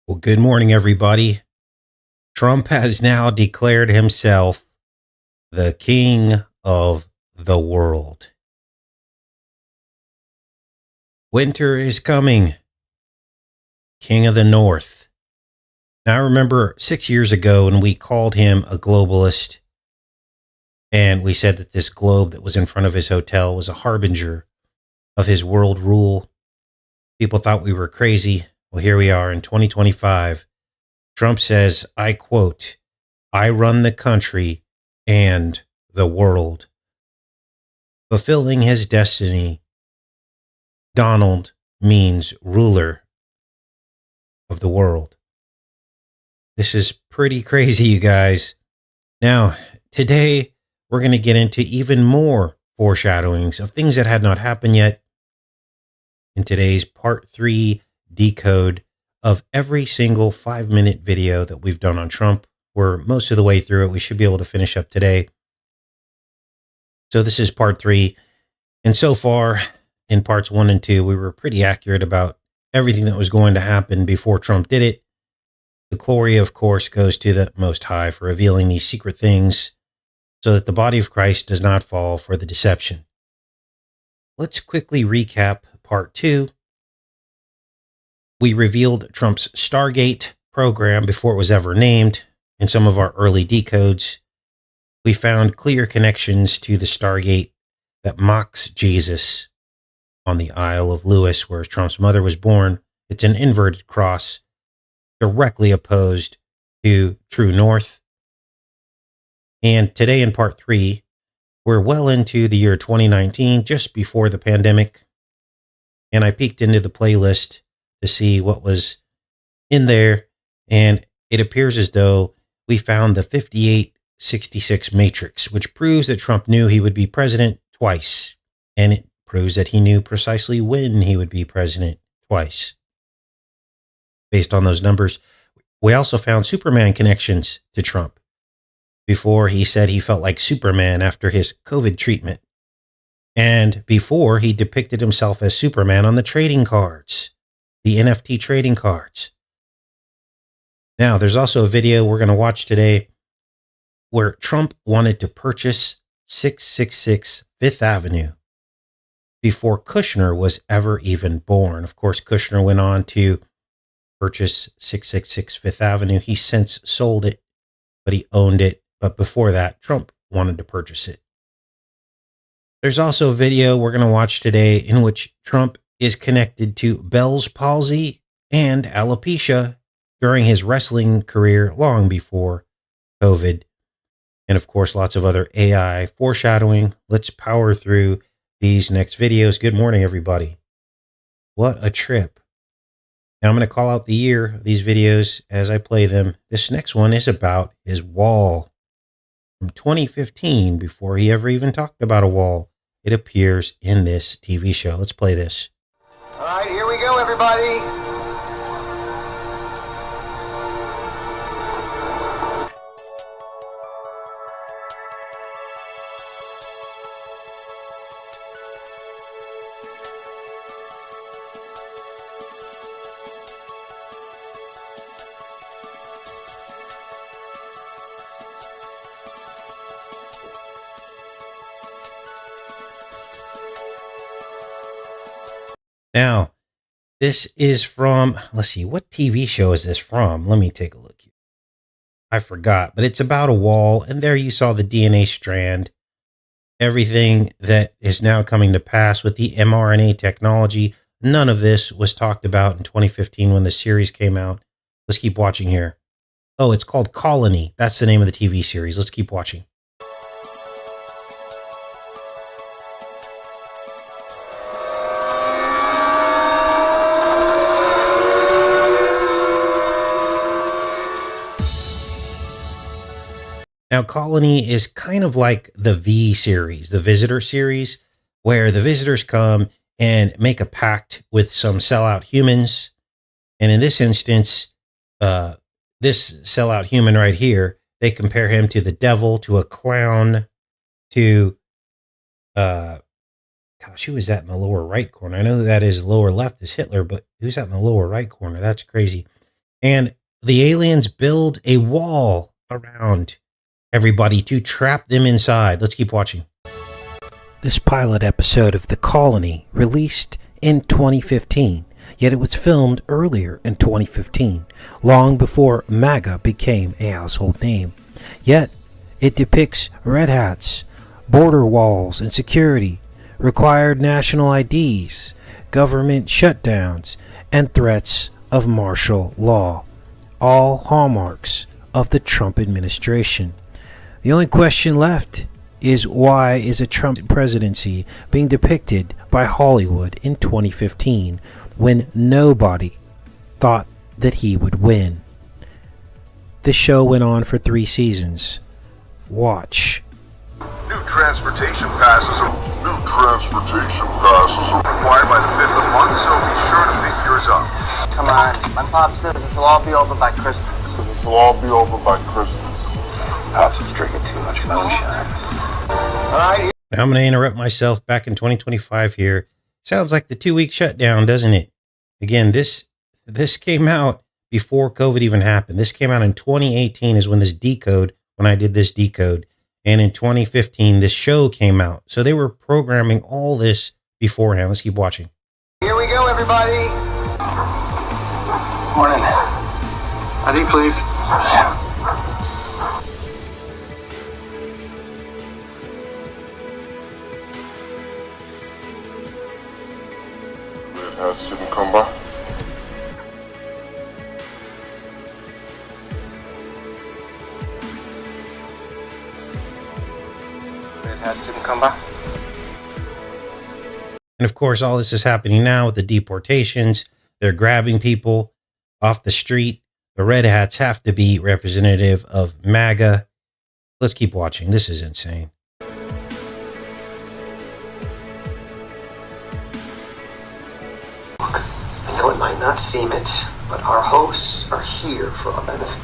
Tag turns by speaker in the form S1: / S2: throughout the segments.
S1: Well, good morning, everybody. Trump has now declared himself the king of the world. Winter is coming, king of the north. Now, I remember 6 years ago when we called him a globalist, and we said that this globe that was in front of his hotel was a harbinger of his world rule. People thought we were crazy. Well, here we are in 2025. Trump says, I quote, I run the country and the world. Fulfilling his destiny, Donald means ruler of the world. This is pretty crazy, you guys. Now, today we're going to get into even more foreshadowings of things that had not happened yet in today's part 3 decode of every single 5-minute video that we've done on Trump. We're most of the way through it. We should be able to finish up today. So this is part 3. And so far in parts 1 and 2, we were pretty accurate about everything that was going to happen before Trump did it. The glory, of course, goes to the Most High for revealing these secret things so that the body of Christ does not fall for the deception. Let's quickly recap part 2. We revealed Trump's Stargate program before it was ever named in some of our early decodes. We found clear connections to the Stargate that mocks Jesus on the Isle of Lewis, where Trump's mother was born. It's an inverted cross directly opposed to True North. And today in part 3, we're well into the year 2019, just before the pandemic. And I peeked into the playlist to see what was in there. And it appears as though we found the 5866 matrix, which proves that Trump knew he would be president twice. And it proves that he knew precisely when he would be president twice. Based on those numbers, we also found Superman connections to Trump. Before he said he felt like Superman after his COVID treatment. And before he depicted himself as Superman on the trading cards, the NFT trading cards. Now, there's also a video we're going to watch today where Trump wanted to purchase 666 Fifth Avenue before Kushner was ever even born. Of course, Kushner went on to purchase 666 Fifth Avenue. He since sold it, but he owned it. But before that, Trump wanted to purchase it. There's also a video we're going to watch today in which Trump is connected to Bell's palsy and alopecia during his wrestling career long before COVID. And of course, lots of other AI foreshadowing. Let's power through these next videos. Good morning, everybody. What a trip. Now I'm going to call out the year of these videos as I play them. This next one is about his wall. From 2015, before he ever even talked about a wall, it appears in this TV show. Let's play this.
S2: All right, here we go, everybody.
S1: Now, this is from, let's see, what TV show is this from? Let me take a look here. I forgot, but it's about a wall. And there you saw the DNA strand, everything that is now coming to pass with the mRNA technology. None of this was talked about in 2015 when the series came out. Let's keep watching here. Oh, it's called Colony. That's the name of the TV series. Let's keep watching. Now, Colony is kind of like the V series, the Visitor series, where the visitors come and make a pact with some sellout humans. And in this instance, this sellout human right here, they compare him to the devil, to a clown, to, gosh, who is that in the lower right corner? I know who that is lower left is Hitler, but who's that in the lower right corner? That's crazy. And the aliens build a wall around everybody to trap them inside. Let's keep watching. This pilot episode of The Colony released in 2015, yet it was filmed earlier in 2015, long before MAGA became a household name. Yet it depicts red hats, border walls and security, required national IDs, government shutdowns, and threats of martial law, all hallmarks of the Trump administration. The only question left is, why is a Trump presidency being depicted by Hollywood in 2015 when nobody thought that he would win? The show went on for 3 seasons. Watch.
S3: New transportation passes are required by the 5th of the month, so be sure to pick yours up.
S2: Come on. My pop says this will all be over by Christmas.
S3: Pops is drinking too much moonshine.
S2: All right.
S1: Now I'm going to interrupt myself back in 2025 here. Sounds like the 2-week shutdown, doesn't it? Again, this came out before COVID even happened. This came out in 2018 is when I did this decode. And in 2015, this show came out. So they were programming all this beforehand. Let's keep watching.
S2: Here we go, everybody.
S3: Morning. ID, please.
S4: Red hats shouldn't come by.
S1: And of course, all this is happening now with the deportations. They're grabbing people off the street. The red hats have to be representative of MAGA. Let's keep watching. This is insane.
S5: I know it might not seem it, but our hosts are here for our benefit.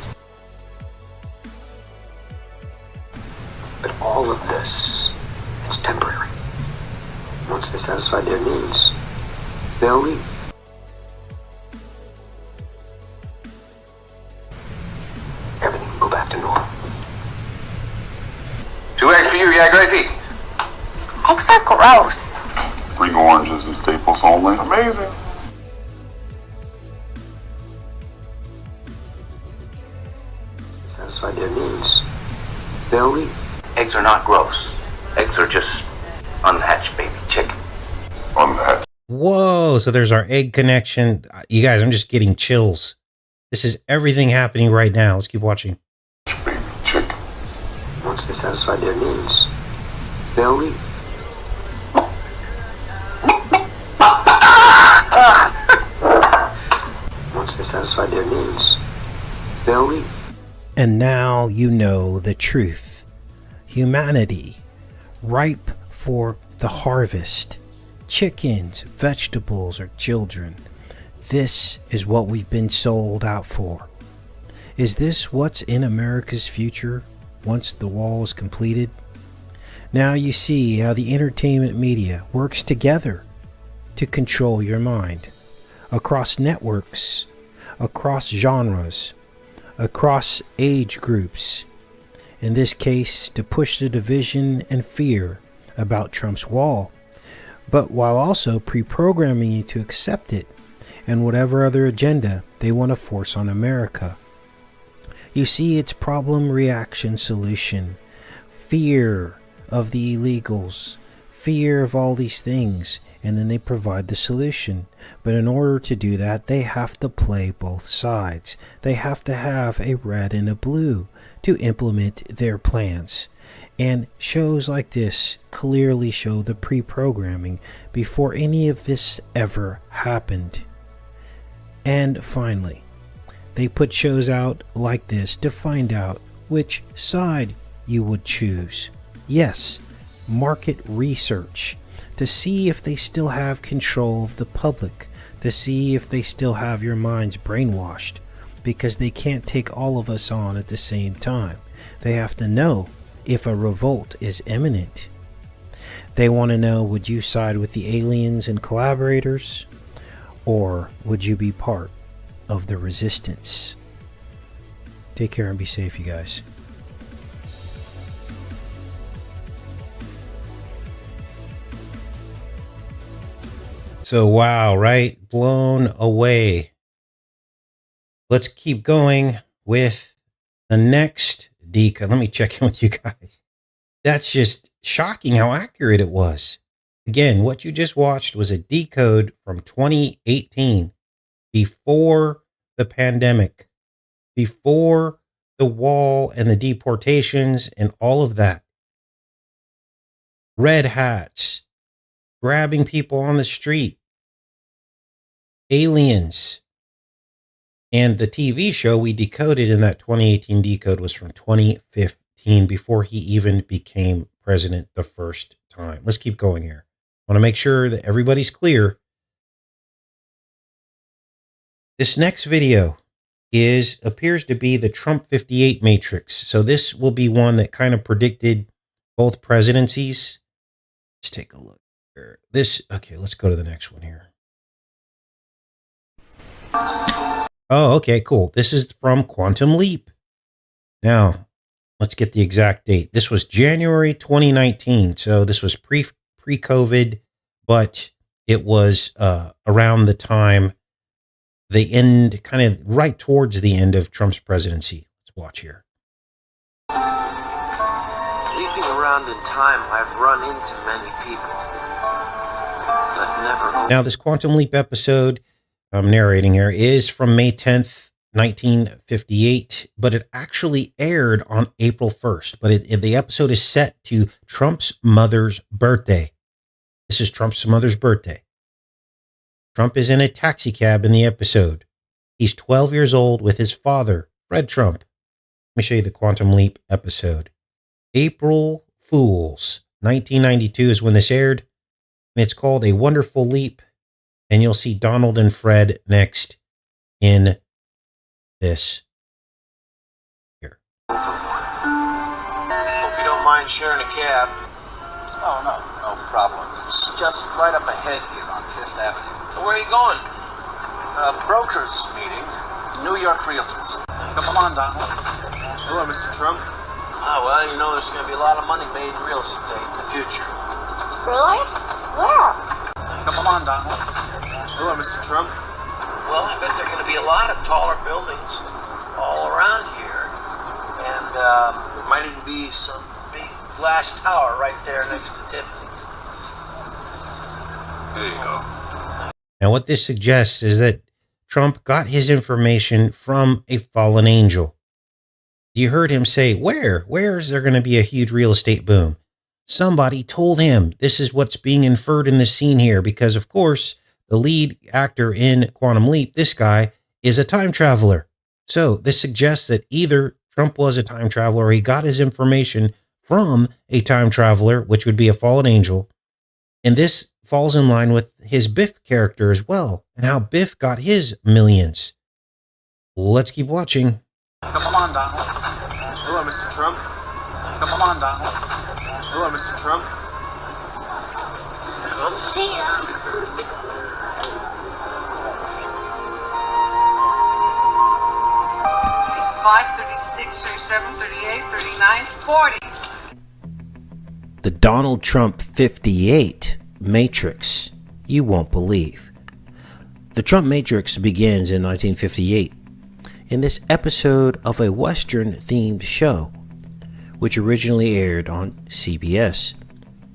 S5: But all of this, it's temporary. Once they satisfy their needs, they'll leave. Everything will go back to normal.
S3: 2 eggs for you, yeah, Gracie?
S6: Eggs are gross.
S4: Bring oranges and staples only. Amazing.
S5: They satisfy their needs, they'll leave.
S7: Eggs are not gross. Eggs are just unhatched baby chicken.
S4: Unhatched.
S1: Whoa. So there's our egg connection. You guys, I'm just getting chills. This is everything happening right now. Let's keep watching.
S4: Baby chicken.
S5: Once they satisfy their needs, they'll leave. Once they satisfy their needs, they'll leave.
S1: And now you know the truth. Humanity, ripe for the harvest. Chickens, vegetables, or children. This is what we've been sold out for. Is this what's in America's future once the wall is completed? Now you see how the entertainment media works together to control your mind. Across networks, across genres, across age groups. In this case, to push the division and fear about Trump's wall, but while also pre-programming you to accept it and whatever other agenda they want to force on America. You see, it's problem, reaction, solution. Fear of the illegals, fear of all these things, and then they provide the solution. But in order to do that, they have to play both sides. They have to have a red and a blue to implement their plans. And shows like this clearly show the pre-programming before any of this ever happened. And finally, they put shows out like this to find out which side you would choose. Yes, market research, to see if they still have control of the public, to see if they still have your minds brainwashed, because they can't take all of us on at the same time. They have to know if a revolt is imminent. They want to know, would you side with the aliens and collaborators, or would you be part of the resistance. Take care and be safe, you guys. So, wow, right? Blown away. Let's keep going with the next decode. Let me check in with you guys. That's just shocking how accurate it was. Again, what you just watched was a decode from 2018, before the pandemic, before the wall and the deportations and all of that. Red hats, grabbing people on the street, aliens. And the TV show we decoded in that 2018 decode was from 2015, before he even became president the first time. Let's keep going here. I want to make sure that everybody's clear. This next video appears to be the Trump 58 matrix. So this will be one that kind of predicted both presidencies. Let's take a look here. Okay, let's go to the next one here. Oh, okay, cool. This is from Quantum Leap. Now, let's get the exact date. This was January 2019. So this was pre-COVID, but it was around the time, the end, kind of right towards the end of Trump's presidency. Let's watch here.
S2: Leaping around in time, I've run into many people, but never.
S1: Now, this Quantum Leap episode I'm narrating here is from May 10th, 1958, but it actually aired on April 1st. But the episode is set to Trump's mother's birthday. This is Trump's mother's birthday. Trump is in a taxi cab in the episode. He's 12 years old with his father, Fred Trump. Let me show you the Quantum Leap episode. April Fools, 1992 is when this aired. And it's called A Wonderful Leap. And you'll see Donald and Fred next in this here.
S2: Hope you don't mind sharing a cab.
S8: Oh, no problem. It's just right up ahead here on Fifth Avenue.
S2: Where are you going?
S8: Brokers meeting, New York Realtors. Come on, Donald.
S2: Hello, Mr. Trump. Well, you know there's going to be a lot of money made in real estate in the future.
S6: Really? Where?
S8: Come on, Donald.
S2: Hello, Mr. Trump. Well, I bet there are going to be a lot of taller buildings all around here. And there might even be some big flash tower right there next to Tiffany's.
S3: There you go.
S1: Now, what this suggests is that Trump got his information from a fallen angel. You heard him say, where is there going to be a huge real estate boom? Somebody told him this is what's being inferred in the scene here, because, of course, the lead actor in Quantum Leap, this guy, is a time traveler. So this suggests that either Trump was a time traveler or he got his information from a time traveler, which would be a fallen angel. And this falls in line with his Biff character as well, and how Biff got his millions. Let's keep watching.
S8: Come on, Donald.
S2: Hello, Mr. Trump.
S8: Come on, Donald.
S2: Hello, Mr. Trump.
S6: See ya.
S1: The Donald Trump 58 Matrix. You won't believe. The Trump Matrix begins in 1958 in this episode of a Western-themed show, which originally aired on CBS.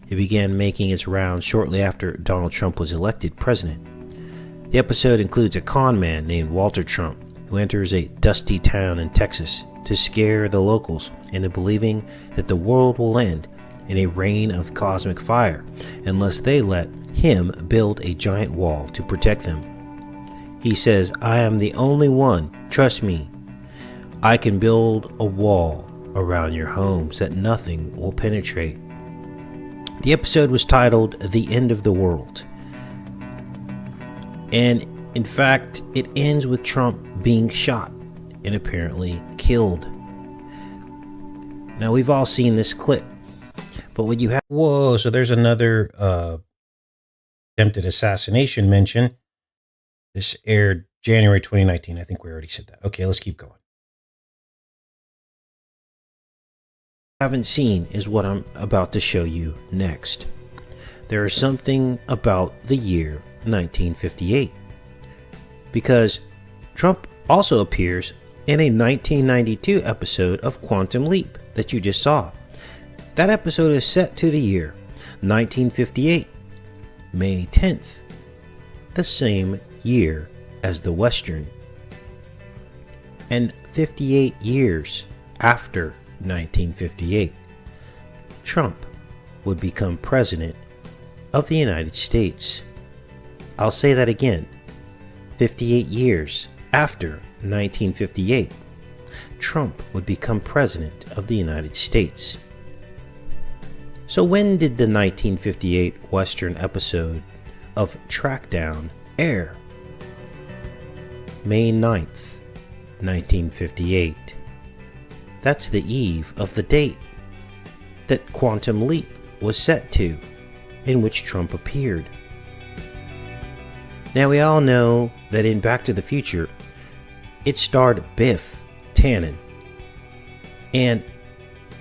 S1: It began making its rounds shortly after Donald Trump was elected president. The episode includes a con man named Walter Trump, who enters a dusty town in Texas to scare the locals into believing that the world will end in a rain of cosmic fire unless they let him build a giant wall to protect them. He says, "I am the only one, trust me. I can build a wall around your homes that nothing will penetrate." The episode was titled The End of the World. And in fact, it ends with Trump being shot and apparently killed. Now, we've all seen this clip, but when you have... Whoa, so there's another attempted assassination mention. This aired January 2019. I think we already said that. Okay, let's keep going.
S9: Haven't seen is what I'm about to show you next. There is something about the year 1958, because Trump also appears in a 1992 episode of Quantum Leap that you just saw. That episode is set to the year 1958, May 10th, the same year as the Western. And 58 years after 1958, Trump would become president of the United States. I'll say that again. 58 years after 1958, Trump would become president of the United States. So when did the 1958 Western episode of Trackdown air? May 9th, 1958. That's the eve of the date that Quantum Leap was set to, in which Trump appeared. Now we all know that in Back to the Future, it starred Biff Tannen. And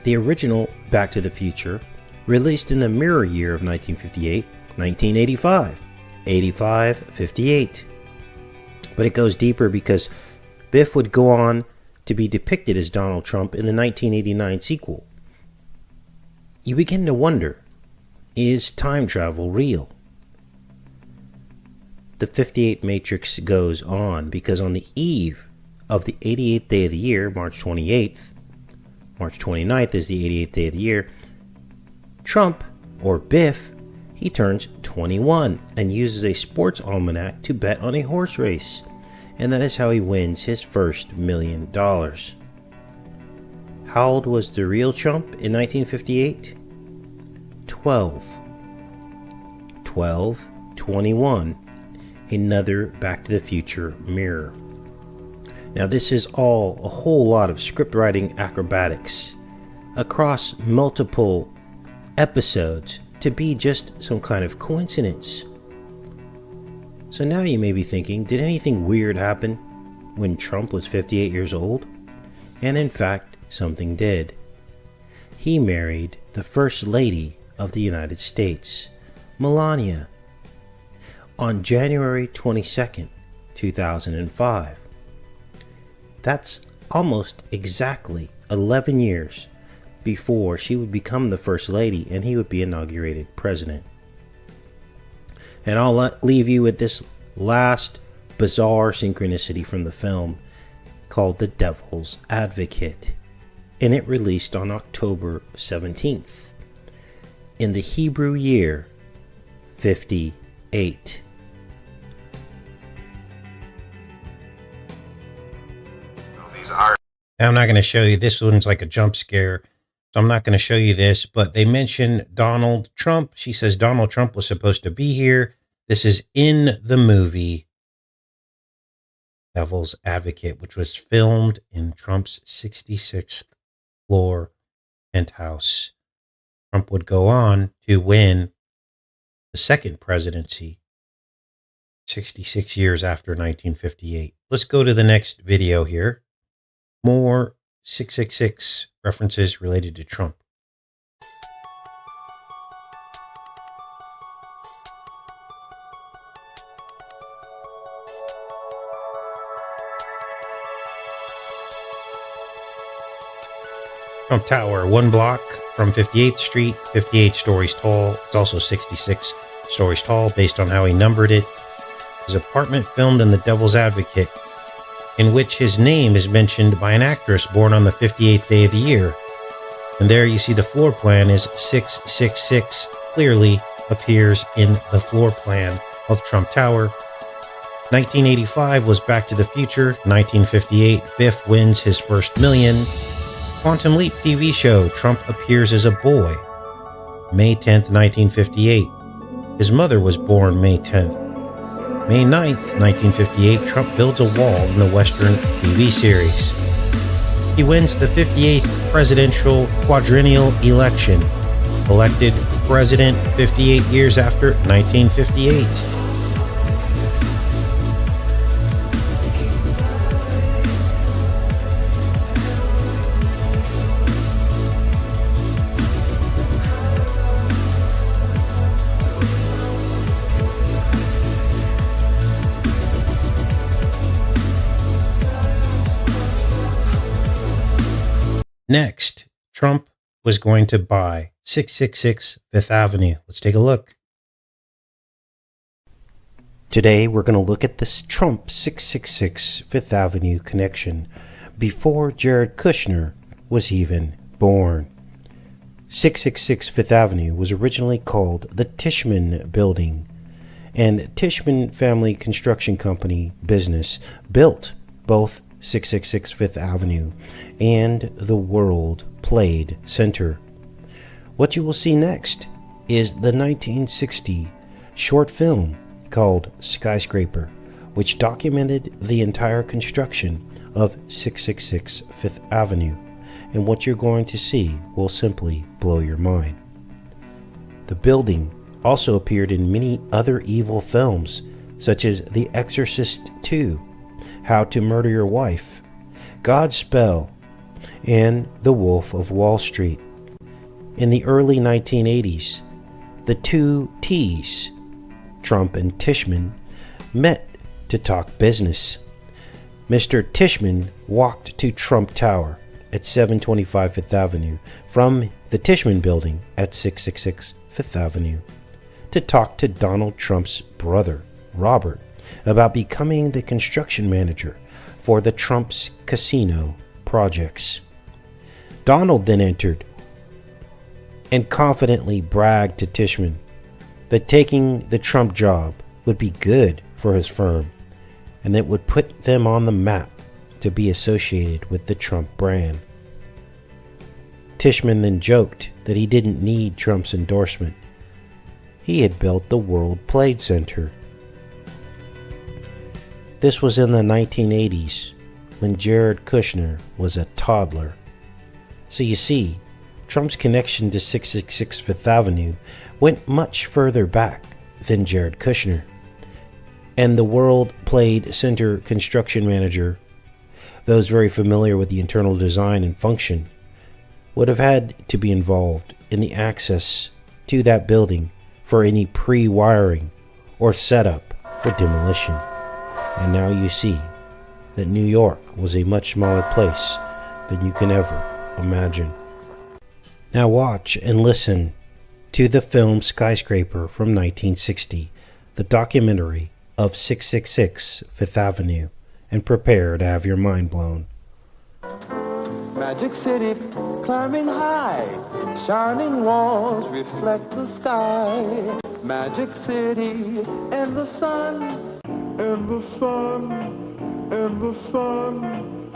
S9: the original Back to the Future, released in the mirror year of 1958, 1985, 85, 58. But it goes deeper because Biff would go on to be depicted as Donald Trump in the 1989 sequel. You begin to wonder, is time travel real? The 58 Matrix goes on because on the eve of the 88th day of the year, March 28th, March 29th is the 88th day of the year, Trump, or Biff, he turns 21 and uses a sports almanac to bet on a horse race. And that is how he wins his first $1 million. How old was the real Trump in 1958? 12, 21. Another Back to the Future mirror. Now this is all a whole lot of script writing acrobatics across multiple episodes to be just some kind of coincidence. So now you may be thinking, did anything weird happen when Trump was 58 years old? And in fact, something did. He married the First Lady of the United States, Melania, on January 22nd, 2005. That's almost exactly 11 years before she would become the First Lady and he would be inaugurated president. And I'll leave you with this last bizarre synchronicity from the film called The Devil's Advocate. And it released on October 17th in the Hebrew year 58.
S1: Now, I'm not going to show you, this one's like a jump scare, so I'm not going to show you this, but they mention Donald Trump. She says Donald Trump was supposed to be here. This is in the movie Devil's Advocate, which was filmed in Trump's 66th floor penthouse. Trump would go on to win the second presidency 66 years after 1958. Let's go to the next video here. More 666 references related to Trump. Trump Tower, 1 block from 58th Street, 58 stories tall. It's also 66 stories tall based on how he numbered it. His apartment filmed in The Devil's Advocate, in which his name is mentioned by an actress born on the 58th day of the year. And there you see the floor plan is 666, clearly appears in the floor plan of Trump Tower. 1985 was Back to the Future. 1958, Biff wins his first $1 million. Quantum Leap TV show, Trump appears as a boy. May 10th, 1958. His mother was born May 10th. May 9th, 1958, Trump builds a wall in the Western TV series. He wins the 58th presidential quadrennial election, elected president 58 years after 1958. Next, Trump was going to buy 666 Fifth Avenue. Let's take a look.
S9: Today, we're going to look at this Trump 666 Fifth Avenue connection before Jared Kushner was even born. 666 Fifth Avenue was originally called the Tishman Building, and Tishman Family Construction Company business built both 666 Fifth Avenue and the World Trade Center. What you will see next is the 1960 short film called Skyscraper, which documented the entire construction of 666 Fifth Avenue, and what you're going to see will simply blow your mind. The building also appeared in many other evil films, such as The Exorcist II, How to Murder Your Wife, Godspell, and The Wolf of Wall Street. In the early 1980s, the two T's, Trump and Tishman, met to talk business. Mr. Tishman walked to Trump Tower at 725 Fifth Avenue from the Tishman Building at 666 Fifth Avenue to talk to Donald Trump's brother, Robert, about becoming the construction manager for the Trump's casino projects. Donald then entered and confidently bragged to Tishman that taking the Trump job would be good for his firm and that would put them on the map to be associated with the Trump brand. Tishman then joked that he didn't need Trump's endorsement. He had built the World Trade Center. This was in the 1980s when Jared Kushner was a toddler. So you see, Trump's connection to 666 Fifth Avenue went much further back than Jared Kushner. And the World Trade Center construction manager, those very familiar with the internal design and function, would have had to be involved in the access to that building for any pre-wiring or setup for demolition. And now you see that New York was a much smaller place than you can ever imagine. Now watch and listen to the film Skyscraper from 1960, the documentary of 666 Fifth Avenue, and prepare to have your mind blown.
S10: Magic City, climbing high, shining walls reflect the sky. Magic City, and the sun, and the sun, and the sun.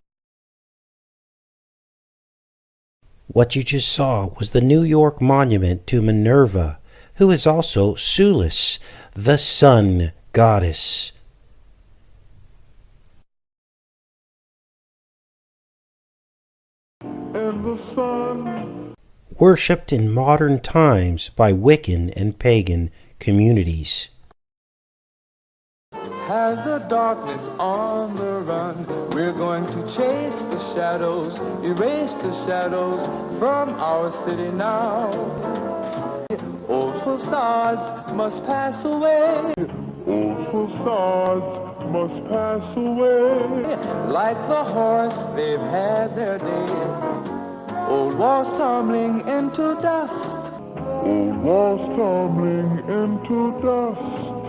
S9: What you just saw was the New York monument to Minerva, who is also Sulis, the sun goddess.
S10: And the sun.
S9: Worshipped in modern times by Wiccan and pagan communities.
S10: Has the darkness on the run? We're going to chase the shadows, erase the shadows from our city now. Old facades must pass away.
S4: Old facades must pass away.
S10: Like the horse, they've had their day. Old walls tumbling into dust.
S4: Old walls tumbling into dust.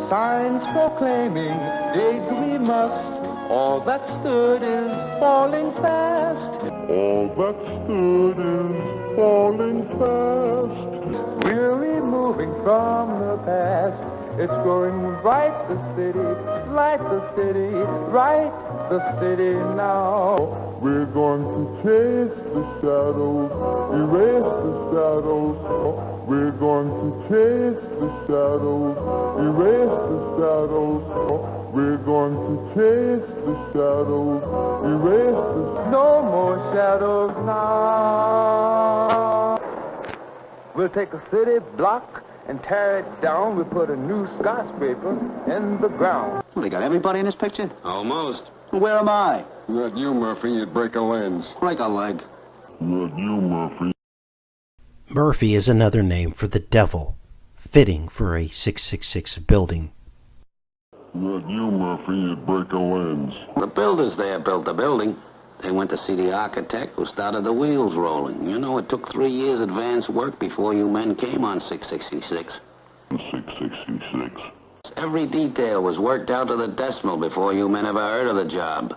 S10: Signs proclaiming dig we must. All that stood is falling fast.
S4: All that stood is falling fast.
S10: We're removing from the past. It's growing bright, the city, light the city, right the city now.
S4: We're going to chase the shadows, erase the shadows. We're going to chase the shadows, erase the shadows. We're going to chase the shadows, erase the...
S10: No more shadows now. We'll take a city block and tear it down. We'll put a new skyscraper in the ground.
S8: Well, they got everybody in this picture?
S11: Almost.
S8: Where am I?
S11: Not you, Murphy. You'd break a lens.
S8: Break a leg.
S4: Not you, Murphy.
S9: Murphy is another name for the devil, fitting for a 666 building.
S4: Not you, Murphy. You'd break a lens.
S7: The builders there built the building. They went to see the architect who started the wheels rolling. You know, it took 3 years advance work before you men came on 666.
S4: 666.
S7: Every detail was worked out to the decimal before you men ever heard of the job.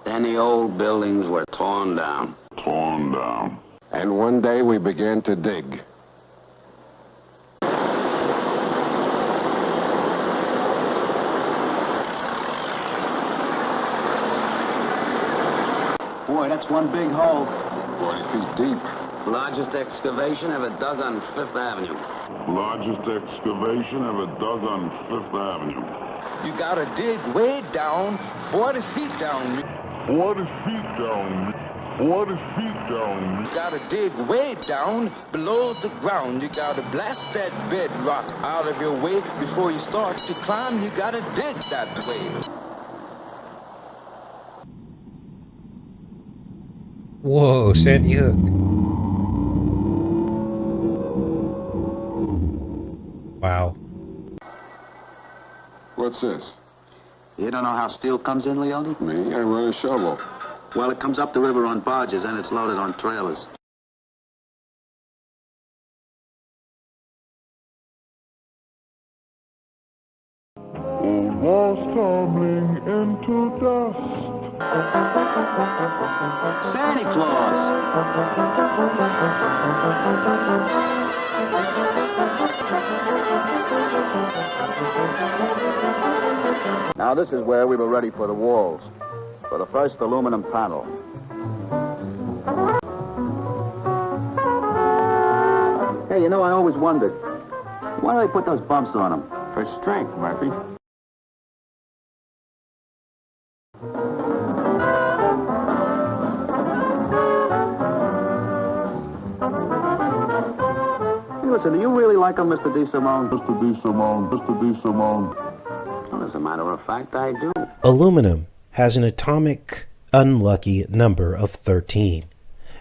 S7: Then the old buildings were torn down.
S4: Torn down.
S11: And one day we began to dig.
S7: Boy, that's one big hole.
S11: 40 feet deep.
S7: Largest excavation ever dug on Fifth Avenue.
S4: Largest excavation ever dug on Fifth Avenue.
S10: You gotta dig way down, 40 feet down.
S4: 40 feet down. 40 feet down.
S10: You gotta dig way down below the ground. You gotta blast that bedrock out of your way before you start to climb. You gotta dig that way.
S1: Whoa, Sandy Hook. Wow.
S11: What's this?
S7: You don't know how steel comes in, Leone?
S11: Me? I run a shovel.
S7: Well, it comes up the river on barges and it's loaded on trailers.
S4: Old walls tumbling into dust.
S7: Santa Claus!
S12: Now this is where we were ready for the walls, for the first aluminum panel. Hey, you know, I always wondered, why do they put those bumps on them?
S11: For strength, Murphy.
S12: Hey, listen, do you really like them, Mr. DeSimone?
S4: Mr. DeSimone, Mr. DeSimone.
S7: Well, as a matter of fact, I do.
S9: Aluminum has an atomic unlucky number of 13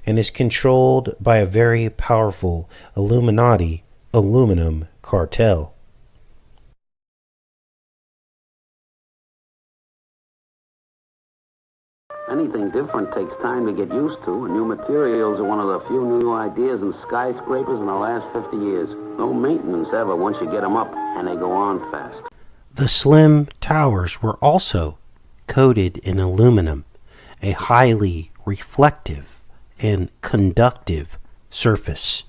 S9: and is controlled by a very powerful Illuminati aluminum cartel.
S7: Anything different takes time to get used to, and new materials are one of the few new ideas in skyscrapers in the last 50 years. No maintenance ever once you get them up, and they go on fast.
S9: The slim towers were also coated in aluminum, a highly reflective and conductive surface.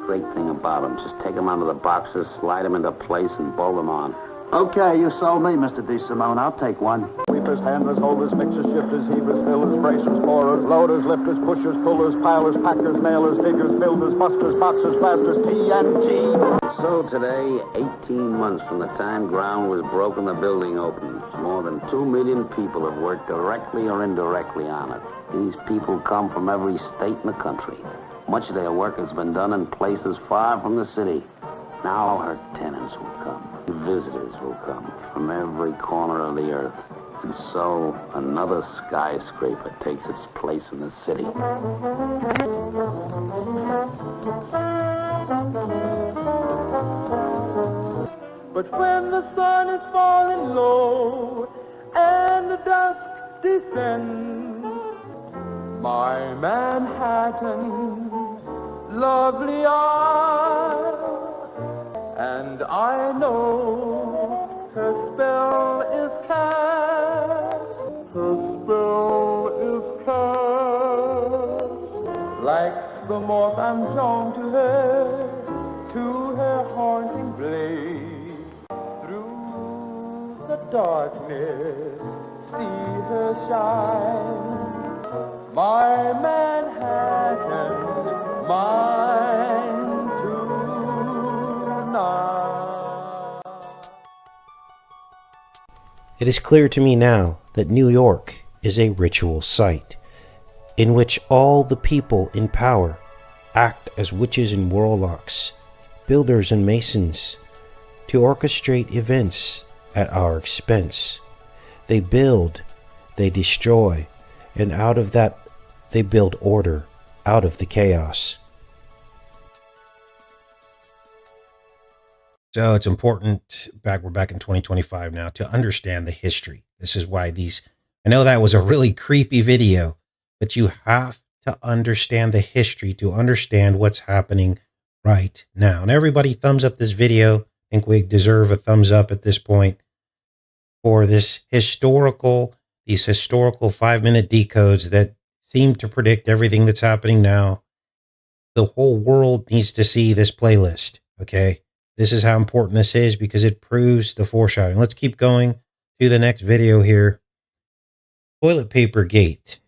S7: Great thing about them, just take them out of the boxes, slide them into place, and bolt them on.
S12: Okay, you sold me, Mr. DeSimone. I'll take one.
S13: Sweepers, handlers, holders, mixers, shifters, heavers, fillers, bracers, borers, loaders, lifters, pushers, pullers, pilers, packers, nailers, diggers, builders, busters, boxers, blasters, TNT.
S7: So today, 18 months from the time ground was broken, the building opened. More than 2 million people have worked directly or indirectly on it. These people come from every state in the country. Much of their work has been done in places far from the city. Now her tenants will come. Visitors will come from every corner of the earth. And so another skyscraper takes its place in the city.
S10: But when the sun is falling low and the dusk descends, my Manhattan, lovely Isle, and I know her spell is cast.
S4: Her spell is cast.
S10: Like the moth I'm drawn to her haunting blaze. Through the darkness, see her shine. My Manhattan, mine tonight.
S9: It is clear to me now that New York is a ritual site in which all the people in power act as witches and warlocks, builders and masons, to orchestrate events at our expense. They build, they destroy, and out of that they build order out of the chaos.
S1: So it's important, we're back in 2025 now, to understand the history This is why I know that was a really creepy video, but you have to understand the history to understand what's happening right now. And everybody thumbs up this video. I think we deserve a thumbs up at this point for these historical 5-minute decodes that seem to predict everything that's happening now. The whole world needs to see this playlist. Okay. This is how important this is because it proves the foreshadowing. Let's keep going to the next video here. Toilet paper gate.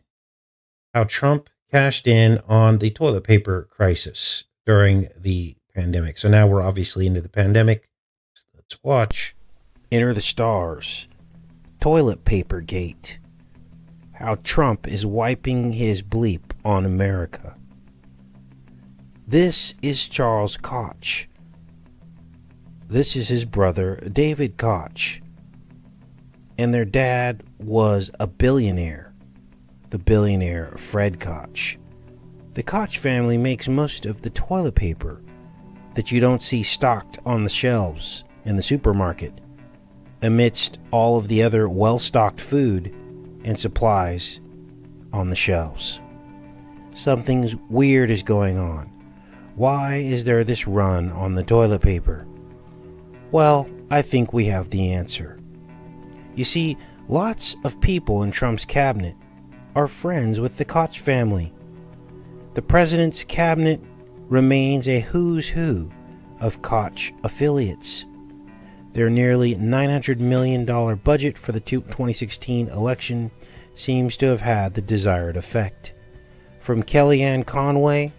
S1: How Trump cashed in on the toilet paper crisis during the pandemic. So now we're obviously into the pandemic. So let's watch.
S9: Enter the stars. Toilet paper gate. How Trump is wiping his bleep on America. This is Charles Koch. This is his brother, David Koch. And their dad was a billionaire. The billionaire Fred Koch. The Koch family makes most of the toilet paper that you don't see stocked on the shelves in the supermarket, amidst all of the other well-stocked food and supplies on the shelves. Something weird is going on. Why is there this run on the toilet paper? Well, I think we have the answer. You see, lots of people in Trump's cabinet are friends with the Koch family. The president's cabinet remains a who's who of Koch affiliates. Their nearly $900 million budget for the 2016 election seems to have had the desired effect. From Kellyanne Conway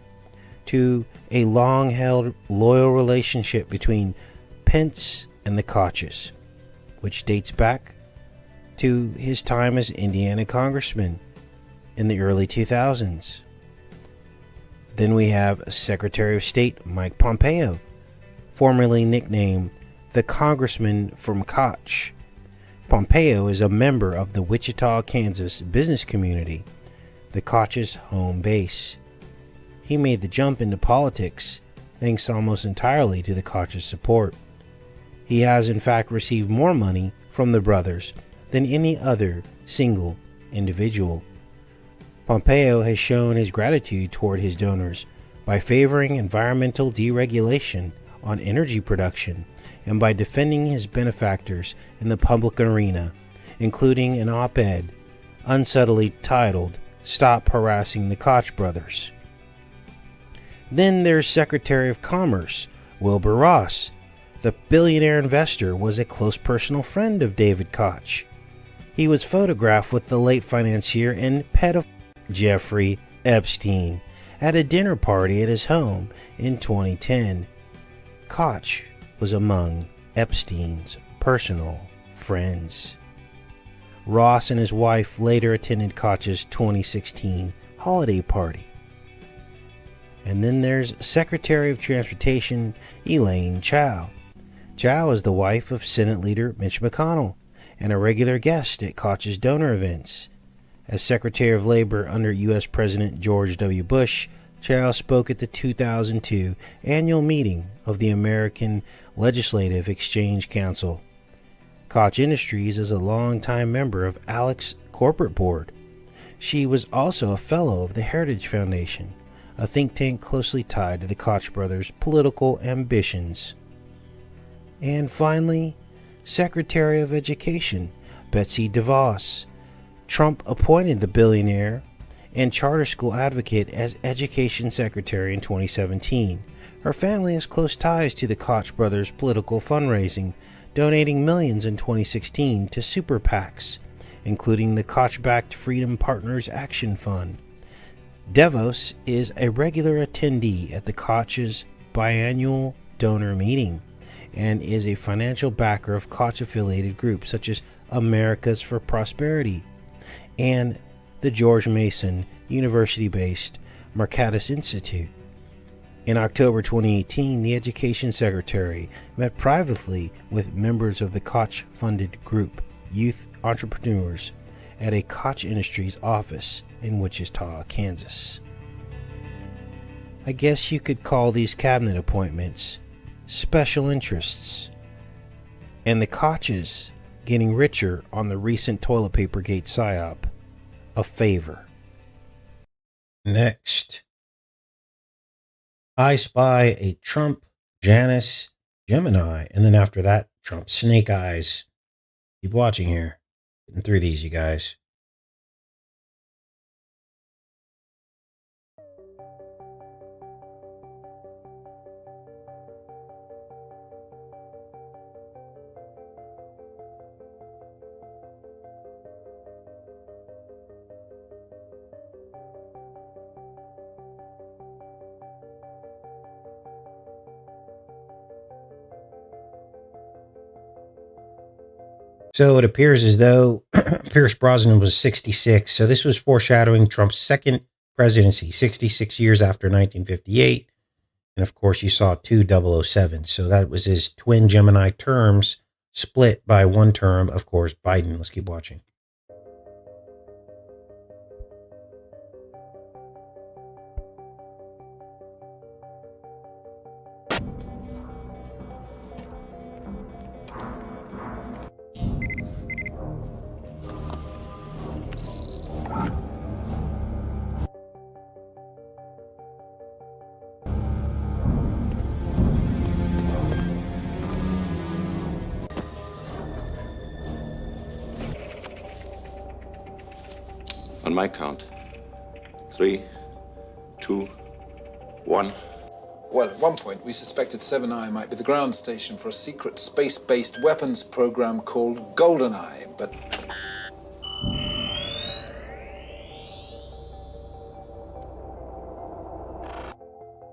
S9: to a long-held loyal relationship between Pence and the Koches, which dates back to his time as Indiana congressman in the early 2000s. Then we have Secretary of State Mike Pompeo, formerly nicknamed the Congressman from Koch. Pompeo is a member of the Wichita, Kansas business community, the Koch's home base. He made the jump into politics thanks almost entirely to the Koch's support. He has in fact received more money from the brothers than any other single individual. Pompeo has shown his gratitude toward his donors by favoring environmental deregulation on energy production and by defending his benefactors in the public arena, including an op-ed unsubtly titled "Stop Harassing the Koch Brothers." Then there's Secretary of Commerce Wilbur Ross. The billionaire investor was a close personal friend of David Koch. He was photographed with the late financier and pedophile Jeffrey Epstein at a dinner party at his home in 2010. Koch was among Epstein's personal friends. Ross and his wife later attended Koch's 2016 holiday party. And then there's Secretary of Transportation Elaine Chao. Chao is the wife of Senate Leader Mitch McConnell and a regular guest at Koch's donor events. As Secretary of Labor under U.S. President George W. Bush, Chao spoke at the 2002 annual meeting of the American Legislative Exchange Council. Koch Industries is a longtime member of ALEC's corporate board. She was also a fellow of the Heritage Foundation, a think tank closely tied to the Koch brothers' political ambitions. And finally, Secretary of Education Betsy DeVos. Trump appointed the billionaire and charter school advocate as Education Secretary in 2017. Her family has close ties to the Koch brothers' political fundraising, donating millions in 2016 to super PACs, including the Koch-backed Freedom Partners Action Fund. DeVos is a regular attendee at the Koch's biannual donor meeting and is a financial backer of Koch-affiliated groups such as Americas for Prosperity and the George Mason University-based Mercatus Institute. In October 2018, the Education Secretary met privately with members of the Koch-funded group Youth Entrepreneurs at a Koch Industries office in Wichita, Kansas. I guess you could call these cabinet appointments special interests. And the Koches getting richer on the recent toilet paper gate psyop a favor.
S1: Next, I spy a Trump, Janice, Gemini, and then after that, Trump, Snake Eyes. Keep watching here. Getting through these, you guys. So it appears as though Pierce Brosnan was 66. So this was foreshadowing Trump's second presidency, 66 years after 1958. And of course, you saw 2007. So that was his twin Gemini terms split by one term. Of course, Biden. Let's keep watching.
S14: On my count. 3, 2, 1.
S15: Well, at one point, we suspected 7i might be the ground station for a secret space-based weapons program called GoldenEye, but...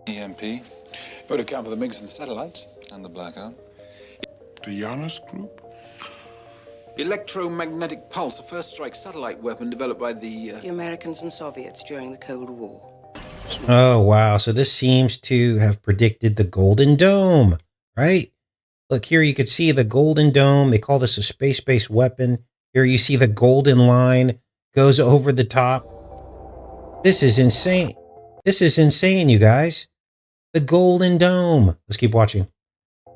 S15: EMP. It would account for the MiGs and the satellites, and the blackout.
S11: The Janus Group?
S8: Electromagnetic pulse, a first-strike satellite weapon developed by the
S16: Americans and Soviets during the Cold War.
S1: Oh, wow. So this seems to have predicted the Golden Dome, right? Look, here you could see the Golden Dome. They call this a space-based weapon. Here you see the golden line goes over the top. This is insane. This is insane, you guys. The Golden Dome. Let's keep watching.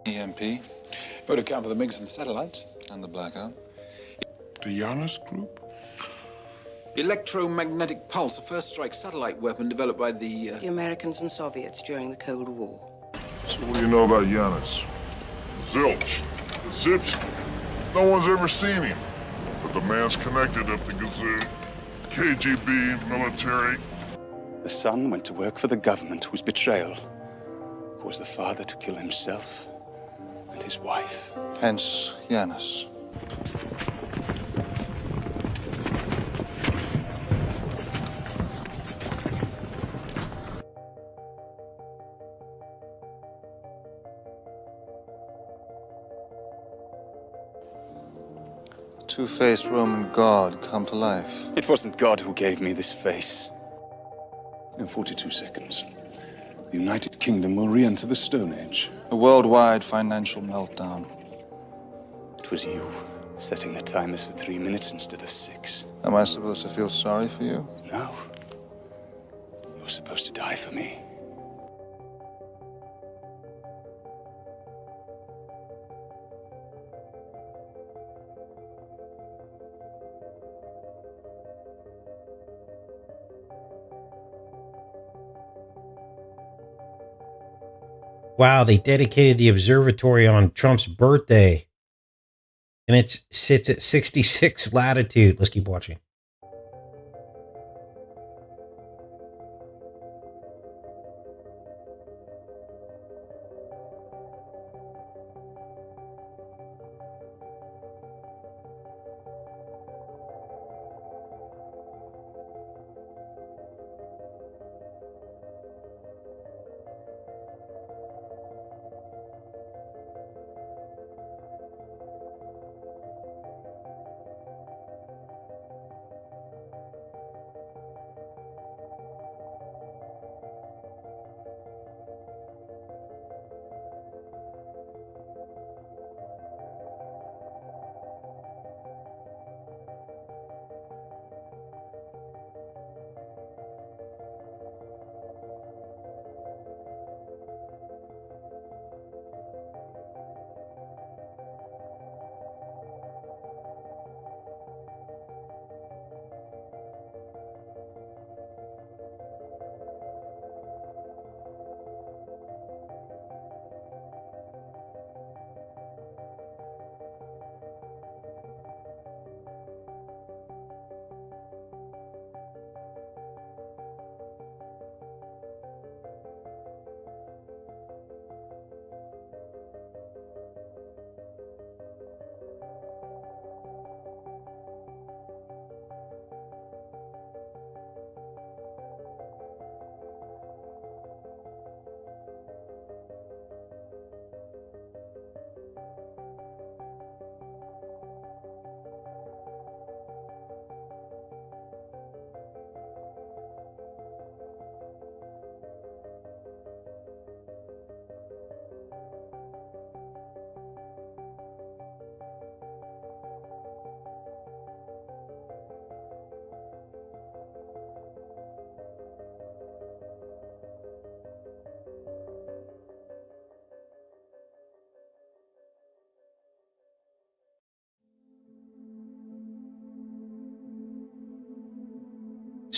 S15: EMP. It would account for the MiGs and the satellites, and the blackout.
S11: The Janus Group?
S8: Electromagnetic pulse, a first-strike satellite weapon developed by the
S16: Americans and Soviets during the Cold War.
S4: So what do you know about Giannis? Zilch. Zips. No one's ever seen him. But the man's connected up the gazoo. KGB, military.
S17: The son went to work for the government whose betrayal caused the father to kill himself and his wife.
S15: Hence, Janus.
S17: Two-faced Roman god come to life. It wasn't God who gave me this face. In 42 seconds, the United Kingdom will re-enter the Stone Age.
S15: A worldwide financial meltdown.
S17: It was you setting the timers for 3 minutes instead of 6.
S15: Am I supposed to feel sorry for you?
S17: No. You're supposed to die for me.
S1: Wow, they dedicated the observatory on Trump's birthday. And it sits at 66 latitude. Let's keep watching.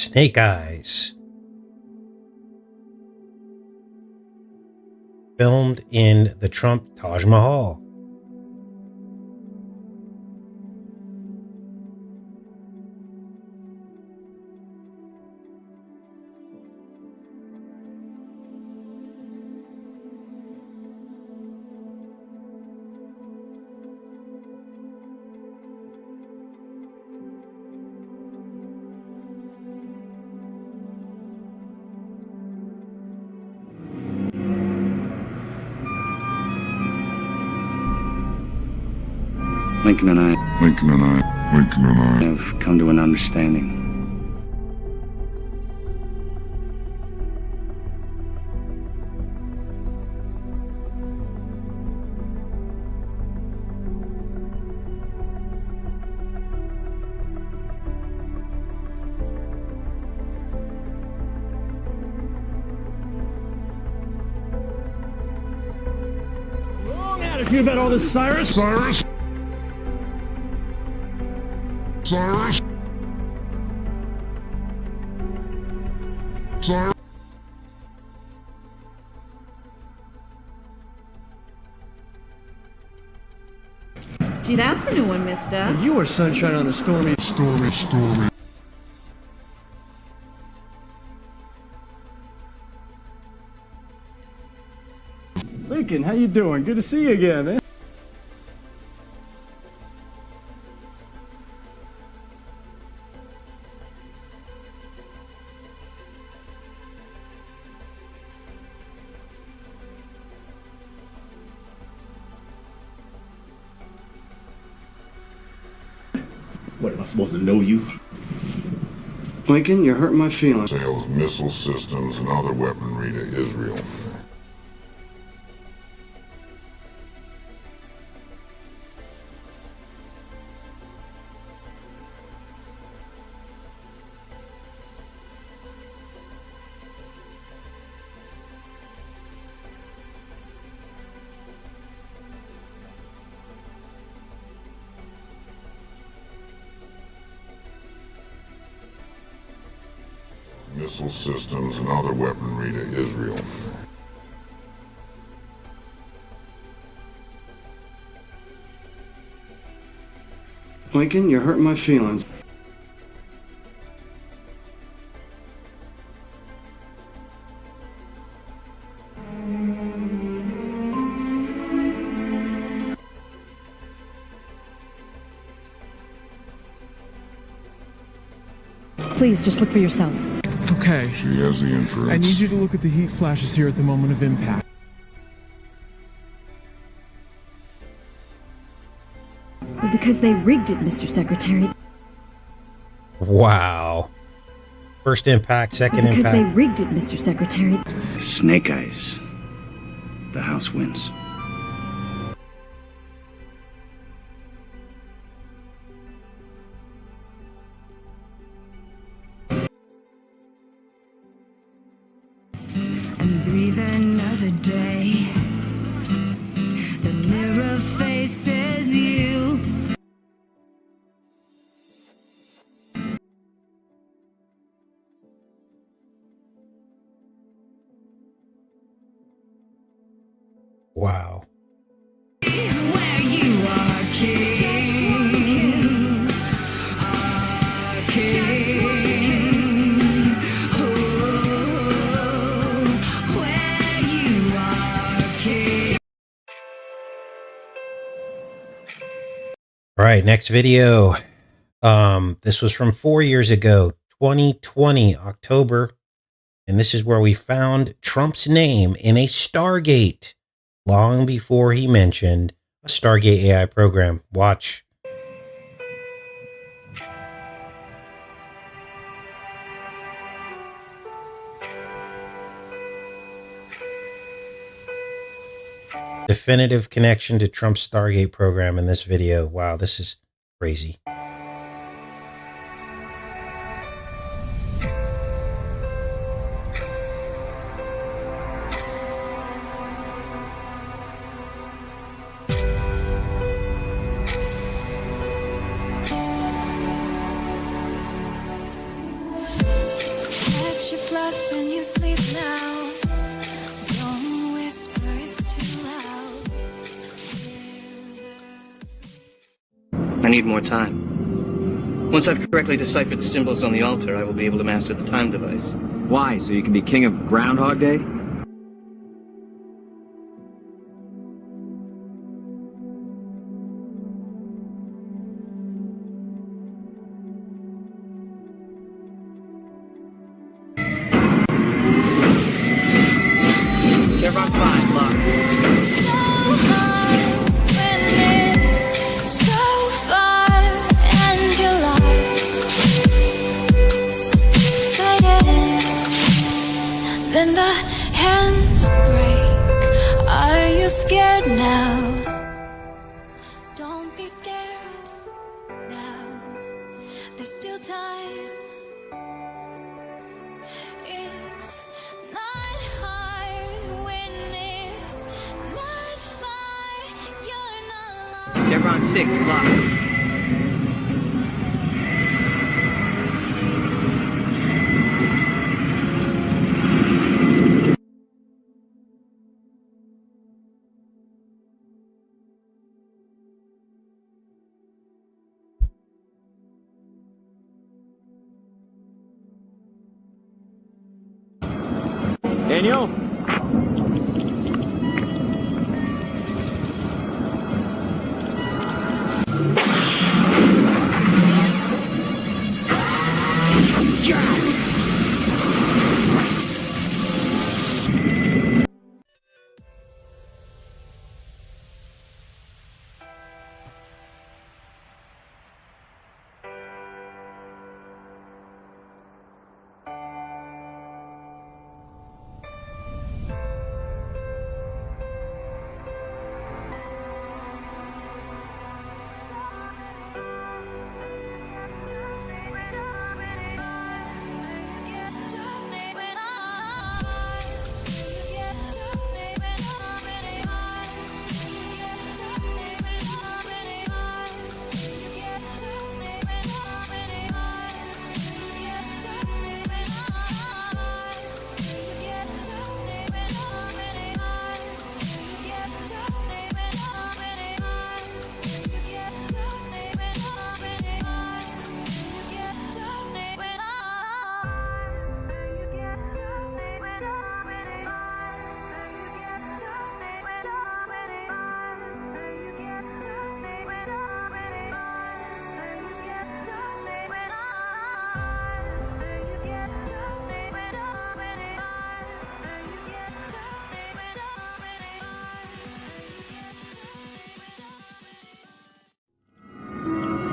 S1: Snake Eyes. Filmed in the Trump Taj Mahal.
S18: Lincoln and I have come to an understanding.
S19: Wrong attitude about all this, Cyrus. Cyrus. Cyrus. Cyrus.
S20: Gee, that's a new one, mister.
S19: You are sunshine on a stormy. Lincoln, how you doing? Good to see you again, man.
S21: What, am I supposed to know you?
S19: Lincoln, you're hurting my feelings.
S11: Sales missile systems and other weaponry to Israel. Missile systems and other weaponry to Israel.
S19: Lincoln, you're hurting my feelings.
S22: Please, just look for yourself.
S11: Okay. She has the inference.
S23: I need you to look at the heat flashes here at the moment of impact.
S22: Well, because they rigged it, Mr. Secretary.
S1: Wow. First impact, second
S22: Because
S1: impact.
S22: they rigged it, Mr. Secretary.
S18: Snake Eyes. The house wins.
S24: And breathe another day. The mirror faces you.
S1: Wow.
S24: Where you are king. Are king. Oh, where you are king.
S1: All right, next video. This was from 4 years ago, 2020, October. And this is where we found Trump's name in a Stargate long before he mentioned a Stargate AI program. Watch. Definitive connection to Trump's Stargate program in this video. Wow, this is crazy.
S24: Press your plus and you sleep now. Don't whisper, it's too loud.
S2: I need more time. Once I've correctly deciphered the symbols on the altar, I will be able to master the time device.
S3: Why? So you can be king of Groundhog Day?
S2: Chevron 5, locked.
S24: So hard when it's so far and you're lost. Fight it, then the hands break. Are you scared now? Don't be scared now. There's still time. It's not hard when it's not far. You're not lost.
S2: Chevron 6, locked.
S3: Daniel?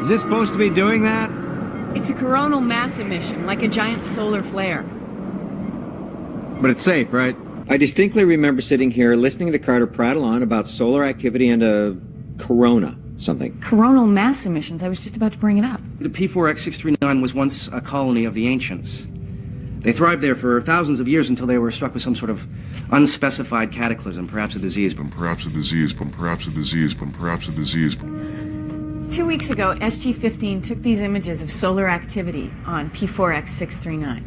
S3: Is this supposed to be doing that?
S5: It's a coronal mass emission, like a giant solar flare.
S3: But it's safe, right? I distinctly remember sitting here listening to Carter prattle on about solar activity and a corona something.
S5: Coronal mass emissions, I was just about to bring it up.
S2: The P4X639 was once a colony of the ancients. They thrived there for thousands of years until they were struck with some sort of unspecified cataclysm, perhaps a disease.
S11: Perhaps a disease, perhaps a disease, perhaps a disease.
S5: 2 weeks ago, SG-15 took these images of solar activity on P4X639.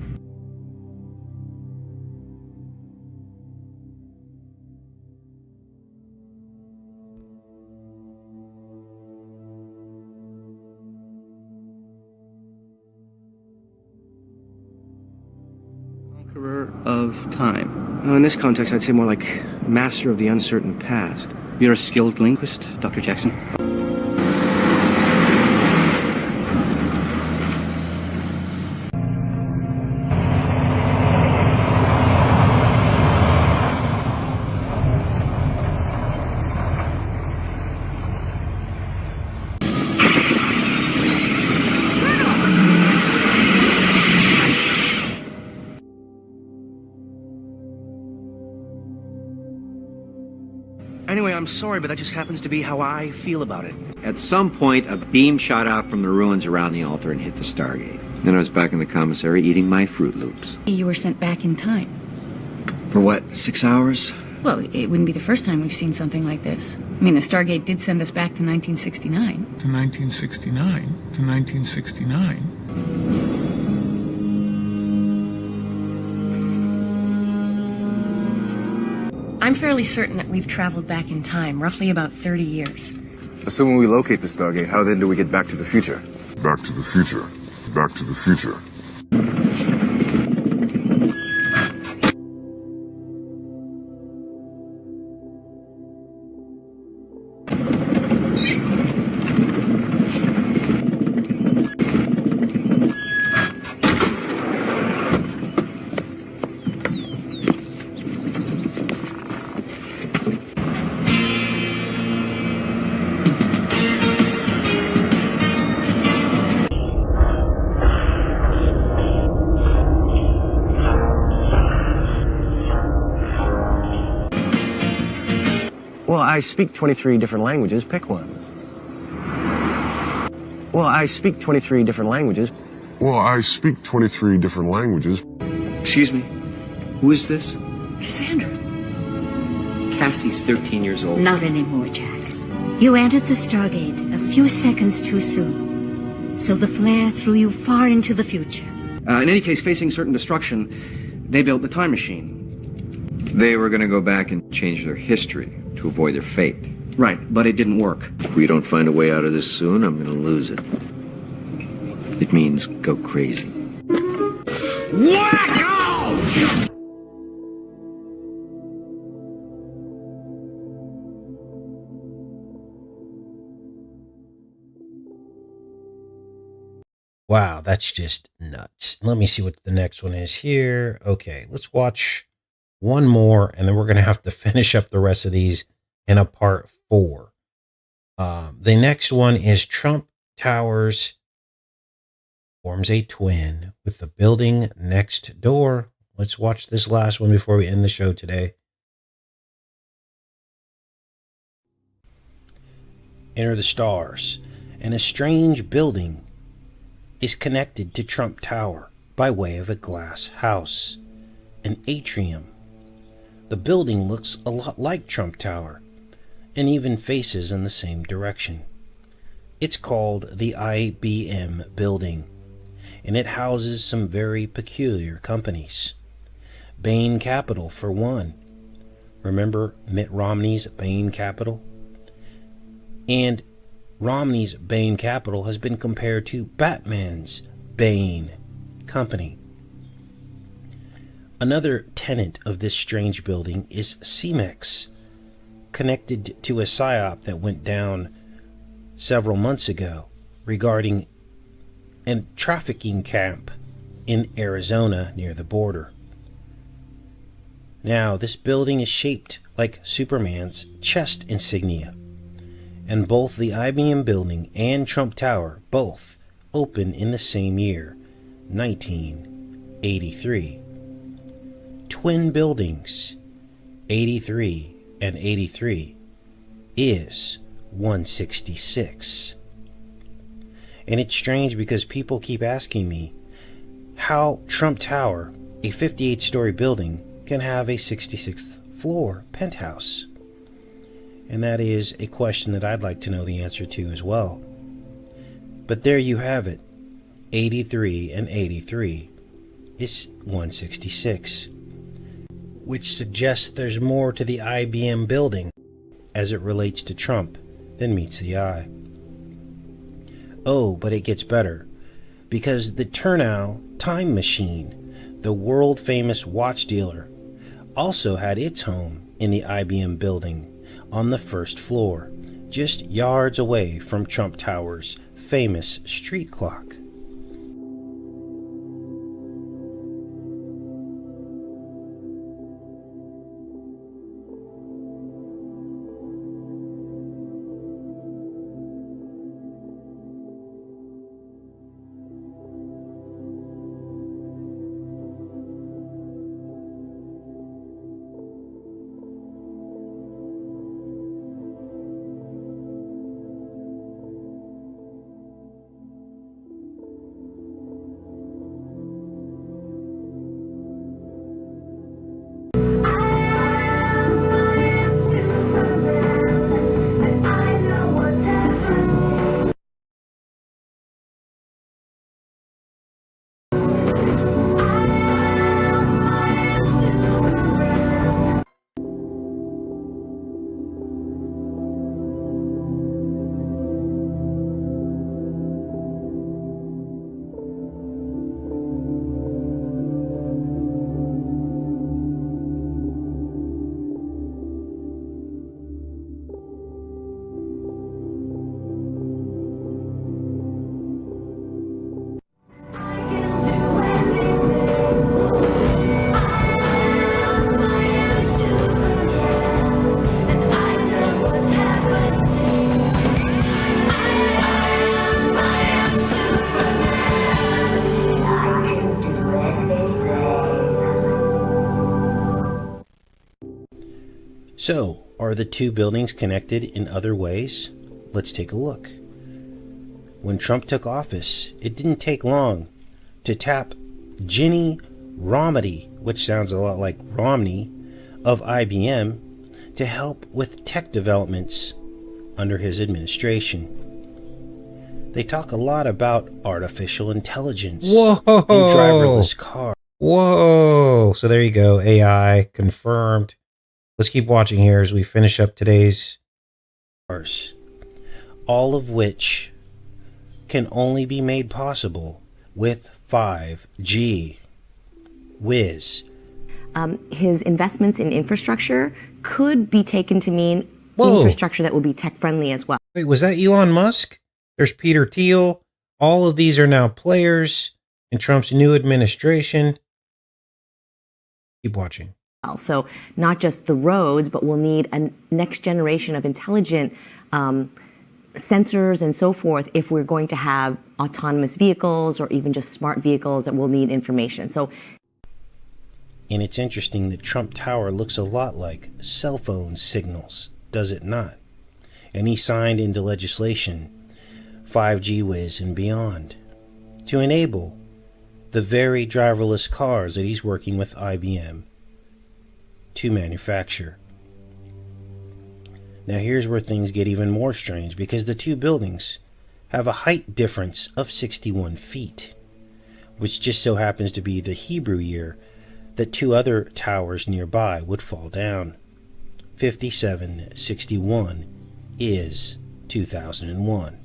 S2: Conqueror of time. Well, in this context, I'd say more like master of the uncertain past. You're a skilled linguist, Dr. Jackson? Anyway, I'm sorry, but that just happens to be how I feel about it.
S3: At some point, a beam shot out from the ruins around the altar and hit the Stargate. Then I was back in the commissary eating my Fruit Loops.
S5: You were sent back in time.
S3: For what, 6 hours?
S5: Well, it wouldn't be the first time we've seen something like this. I mean, the Stargate did send us back to 1969.
S23: To 1969. To 1969.
S5: I'm fairly certain that we've traveled back in time, roughly about 30 years.
S6: Assuming we locate the Stargate, how then do we get back to the future?
S11: Back to the future. Back to the future.
S2: Well, I speak 23 different languages. Pick one. Well, I speak 23 different languages.
S11: Well, I speak 23 different languages.
S3: Excuse me. Who is this?
S5: Cassandra.
S3: Cassie's 13 years old.
S7: Not anymore, Jack. You entered the Stargate a few seconds too soon, so the flare threw you far into the future.
S2: In any case, facing certain destruction, they built the time machine.
S3: They were going to go back and change their history to avoid their fate.
S2: Right, but it didn't work.
S3: If we don't find a way out of this soon, I'm going to lose it. It means go crazy.
S19: Wacko!
S1: Wow, that's just nuts. Let me see what the next one is here. Okay, let's watch one more, and then we're going to have to finish up the rest of these in a part 4. The next one is Trump Towers forms a twin with the building next door. Let's watch this last one before we end the show today.
S9: Enter the stars, and a strange building is connected to Trump Tower by way of a glass house, an atrium. The building looks a lot like Trump Tower and even faces in the same direction. It's called the IBM building, and it houses some very peculiar companies. Bain Capital, for one. Remember Mitt Romney's Bain Capital? And Romney's Bain Capital has been compared to Batman's Bane Company. Another tenant of this strange building is CEMEX, connected to a PSYOP that went down several months ago regarding a trafficking camp in Arizona near the border. Now, this building is shaped like Superman's chest insignia, and both the IBM building and Trump Tower both open in the same year, 1983. Twin buildings, 83 and 83, is 166. And it's strange because people keep asking me how Trump Tower, a 58-story building, can have a 66th floor penthouse. And that is a question that I'd like to know the answer to as well. But there you have it. 83 and 83 is 166. Which suggests there's more to the IBM building as it relates to Trump than meets the eye. Oh, but it gets better, because the Turnow time machine, the world-famous watch dealer, also had its home in the IBM building on the first floor, just yards away from Trump Tower's famous street clock. So, are the two buildings connected in other ways? Let's take a look. When Trump took office, it didn't take long to tap Ginny Rometty, which sounds a lot like Romney, of IBM, to help with tech developments under his administration. They talk a lot about artificial intelligence
S1: Whoa!
S9: and driverless cars.
S1: Whoa! So there you go. AI confirmed. Let's keep watching here as we finish up today's.
S9: All of which can only be made possible with 5G. Whiz.
S10: His investments in infrastructure could be taken to mean
S1: Whoa.
S10: Infrastructure that will be tech-friendly as well.
S1: Wait, was that Elon Musk? There's Peter Thiel. All of these are now players in Trump's new administration. Keep watching.
S10: So not just the roads, but we'll need a next generation of intelligent sensors and so forth if we're going to have autonomous vehicles or even just smart vehicles that will need information.
S9: And it's interesting that Trump Tower looks a lot like cell phone signals, does it not? And he signed into legislation 5G whiz and beyond to enable the very driverless cars that he's working with IBM to manufacture. Now here's where things get even more strange, because the two buildings have a height difference of 61 feet, which just so happens to be the Hebrew year that two other towers nearby would fall down. 5761 is 2001.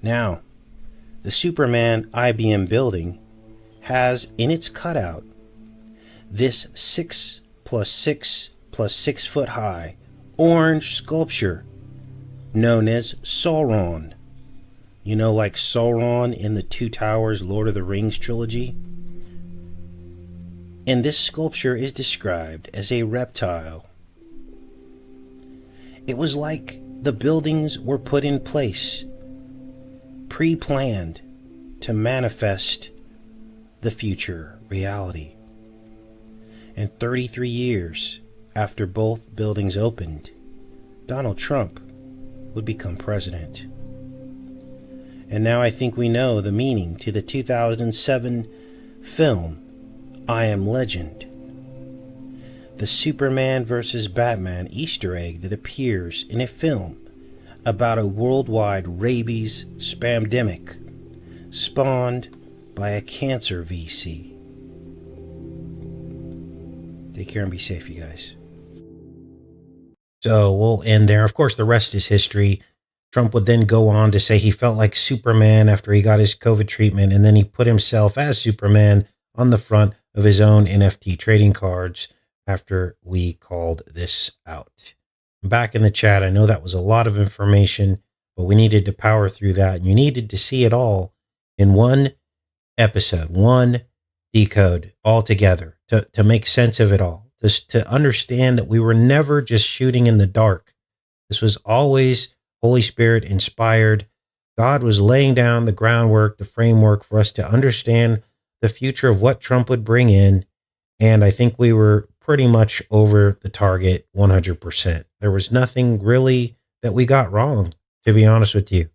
S9: Now, the Superman IBM building has in its cutout this 6 plus 6 plus 6 foot high orange sculpture known as Sauron. You know, like Sauron in the Two Towers Lord of the Rings trilogy? And this sculpture is described as a reptile. It was like the buildings were put in place, pre-planned to manifest the future reality. And 33 years after both buildings opened, Donald Trump would become president. And now I think we know the meaning to the 2007 film I Am Legend, the Superman vs. Batman Easter egg that appears in a film about a worldwide rabies spamdemic spawned by a cancer VC. Take care and be safe, you guys.
S1: So we'll end there. Of course, the rest is history. Trump would then go on to say he felt like Superman after he got his COVID treatment, and then he put himself as Superman on the front of his own NFT trading cards after we called this out. Back in the chat, I know that was a lot of information, but we needed to power through that, and you needed to see it all in one episode, one decode all together to make sense of it all, just to understand that we were never just shooting in the dark. This was always Holy Spirit inspired. God was laying down the groundwork, the framework for us to understand the future of what Trump would bring in. And I think we were pretty much over the target 100%. There was nothing really that we got wrong, to be honest with you.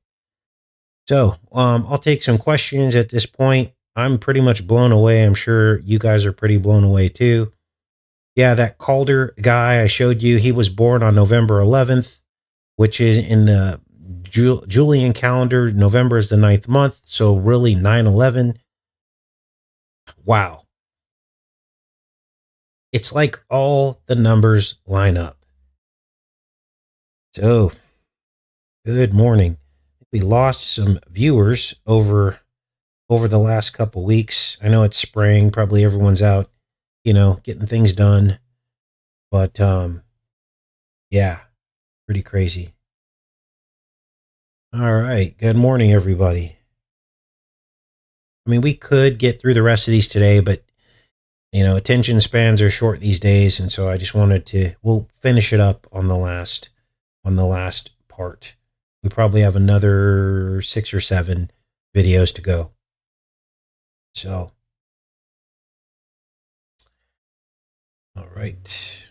S1: So I'll take some questions at this point. I'm pretty much blown away. I'm sure you guys are pretty blown away too. Yeah, that Calder guy I showed you, he was born on November 11th, which is in the Julian calendar. November is the 9th month. So really 9/11. Wow. It's like all the numbers line up. So, good morning. We lost some viewers over the last couple weeks. I know it's spring, probably everyone's out, getting things done. But yeah, pretty crazy. All right, good morning everybody. I mean, we could get through the rest of these today, but attention spans are short these days, and so I just we'll finish it up on the last part. We probably have another 6 or 7 videos to go. So, all right.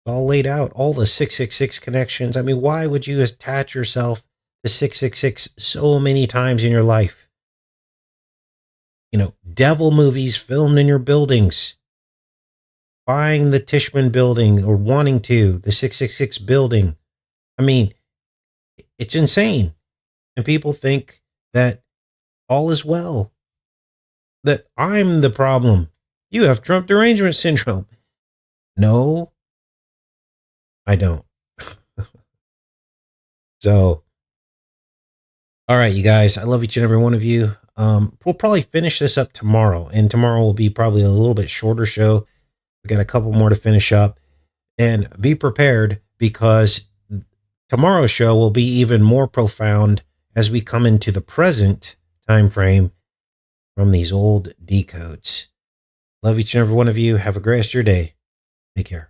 S1: all laid out, all the 666 connections. I mean, why would you attach yourself to 666 so many times in your life? You know, devil movies filmed in your buildings, buying the Tishman building or wanting to, the 666 building. I mean, it's insane. And people think that all is well, that I'm the problem. You have Trump derangement syndrome. No, I don't. So, all right, you guys, I love each and every one of you. We'll probably finish this up tomorrow, and tomorrow will be probably a little bit shorter show. We got a couple more to finish up, and be prepared because tomorrow's show will be even more profound as we come into the present time frame from these old decodes. Love each and every one of you. Have a great rest of your day. Take care.